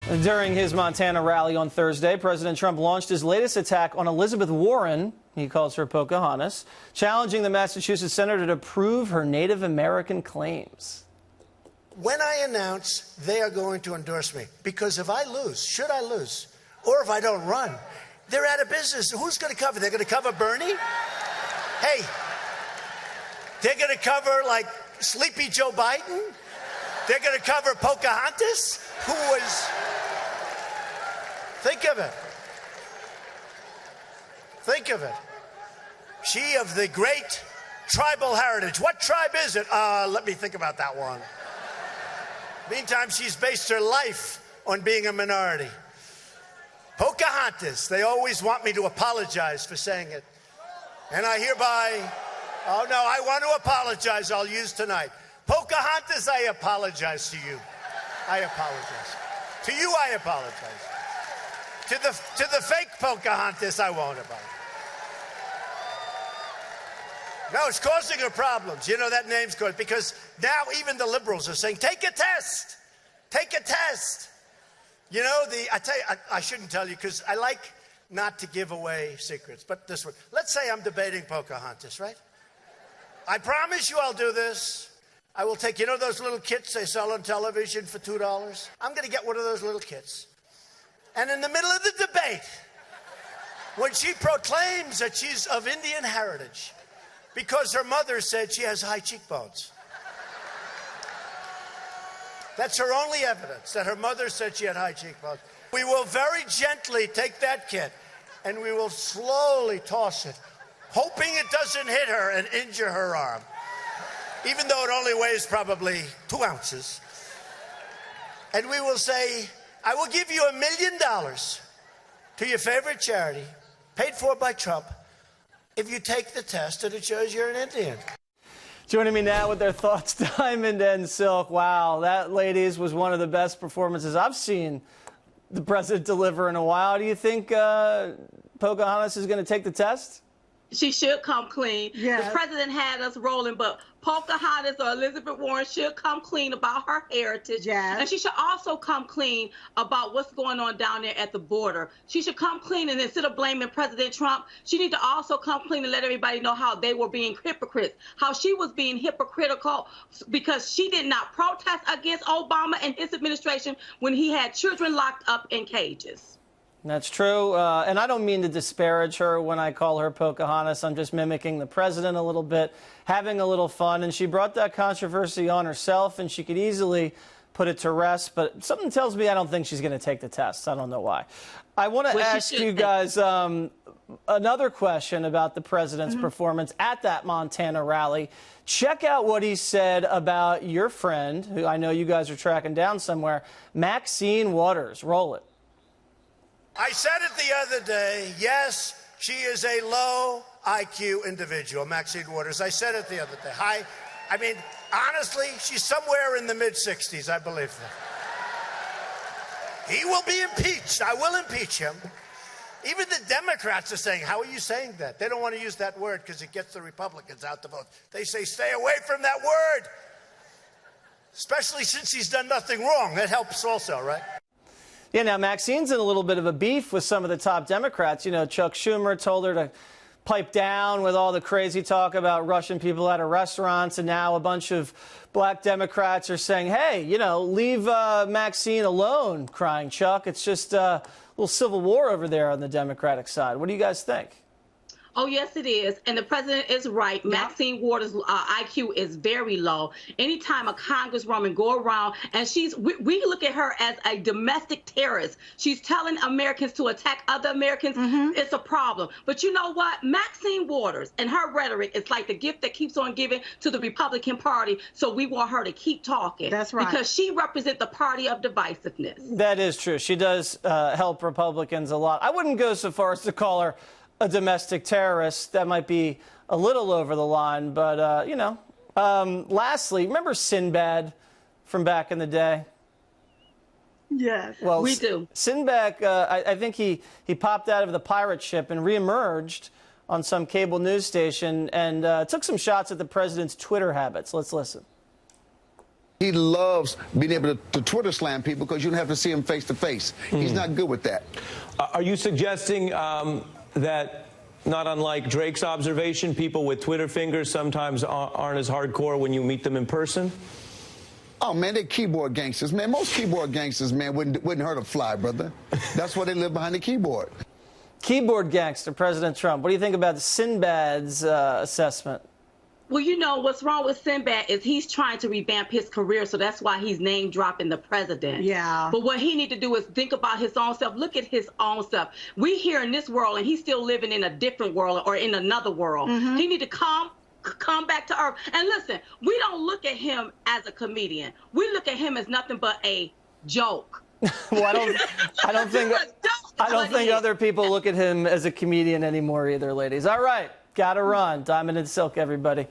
During his Montana rally on Thursday, President Trump launched his latest attack on Elizabeth Warren, he calls her Pocahontas, challenging the Massachusetts senator to prove her Native American claims. When I announce they are going to endorse me, because if I lose, should I lose, or if I don't run, they're out of business. Who's going to cover? They're going to cover Bernie? Hey, they're going to cover, like, Sleepy Joe Biden? They're going to cover Pocahontas, who was... Think of it. Think of it. She of the great tribal heritage. What tribe is it? Let me think about that one. Meantime, she's based her life on being a minority. Pocahontas. They always want me to apologize for saying it. And I hereby, oh no, I want to apologize. I'll use tonight. Pocahontas, I apologize to you. I apologize. To you, I apologize. To the fake Pocahontas, I won't apologize. No, it's causing her problems. You know, that name's caused, because now even the liberals are saying, take a test. Take a test. You know, I tell you, I shouldn't tell you because I like not to give away secrets, but this one. Let's say I'm debating Pocahontas, right? I promise you I'll do this. I will take, you know those little kits they sell on television for $2? I'm going to get one of those little kits. And in the middle of the debate, when she proclaims that she's of Indian heritage, because her mother said she has high cheekbones. That's her only evidence, that her mother said she had high cheekbones. We will very gently take that kit and we will slowly toss it, hoping it doesn't hit her and injure her arm, even though it only weighs probably 2 ounces. And we will say, I will give you $1 million to your favorite charity, paid for by Trump, if you take the test and it shows you're an Indian. Joining me now with their thoughts, Diamond and Silk. Wow, that, ladies, was one of the best performances I've seen the president deliver in a while. Do you think Pocahontas is going to take the test? She should come clean. Yes. The president had us rolling, but Pocahontas or Elizabeth Warren should come clean about her heritage. Yes. And she should also come clean about what's going on down there at the border. She should come clean, and instead of blaming President Trump, she need to also come clean and let everybody know how they were being hypocrites, how she was being hypocritical because she did not protest against Obama and his administration when he had children locked up in cages. That's true, and I don't mean to disparage her when I call her Pocahontas. I'm just mimicking the president a little bit, having a little fun, and she brought that controversy on herself, and she could easily put it to rest, but something tells me I don't think she's going to take the test. I don't know why. I want to ask you guys another question about the president's performance at that Montana rally. Check out what he said about your friend, who I know you guys are tracking down somewhere, Maxine Waters. Roll it. I said it the other day, yes, she is a low IQ individual, Maxine Waters. I said it the other day. I mean, honestly, she's somewhere in the mid-60s, I believe that. He will be impeached. I will impeach him. Even the Democrats are saying, how are you saying that? They don't want to use that word because it gets the Republicans out to vote. They say, stay away from that word. Especially since he's done nothing wrong. That helps also, right? Yeah, now Maxine's in a little bit of a beef with some of the top Democrats. You know, Chuck Schumer told her to pipe down with all the crazy talk about Russian people out of restaurants, and now a bunch of black Democrats are saying, hey, you know, leave Maxine alone, crying Chuck. It's just a little civil war over there on the Democratic side. What do you guys think? Oh, yes, it is. And the president is right. Yeah. Maxine Waters' IQ is very low. Anytime a congresswoman go around, and we look at her as a domestic terrorist. She's telling Americans to attack other Americans. It's a problem. But you know what? Maxine Waters and her rhetoric is like the gift that keeps on giving to the Republican Party. So we want her to keep talking. That's right. Because she represents the party of divisiveness. That is true. She does help Republicans a lot. I wouldn't go so far as to call her a domestic terrorist. That might be a little over the line, but, you know. Lastly, remember Sinbad from back in the day? Yes, well, we do. Sinbad, I think he popped out of the pirate ship and reemerged on some cable news station and took some shots at the president's Twitter habits. Let's listen. He loves being able to Twitter slam people because you don't have to see him face to face. He's not good with that. Are you suggesting that, not unlike Drake's observation, people with Twitter fingers sometimes aren't as hardcore when you meet them in person? Oh, man, they're keyboard gangsters, man. Most keyboard gangsters, man, wouldn't hurt a fly, brother. That's why they live behind the keyboard. Keyboard gangster, President Trump. What do you think about Sinbad's assessment? Well, you know, what's wrong with Sinbad is he's trying to revamp his career, so that's why he's name dropping the president. Yeah. But what he need to do is think about his own self. Look at his own self. We here in this world, and he's still living in a different world or in another world. He need to come back to earth. And listen, we don't look at him as a comedian. We look at him as nothing but a joke. Well, I don't think other people look at him as a comedian anymore either, ladies. All right. Gotta run. Diamond and Silk, everybody.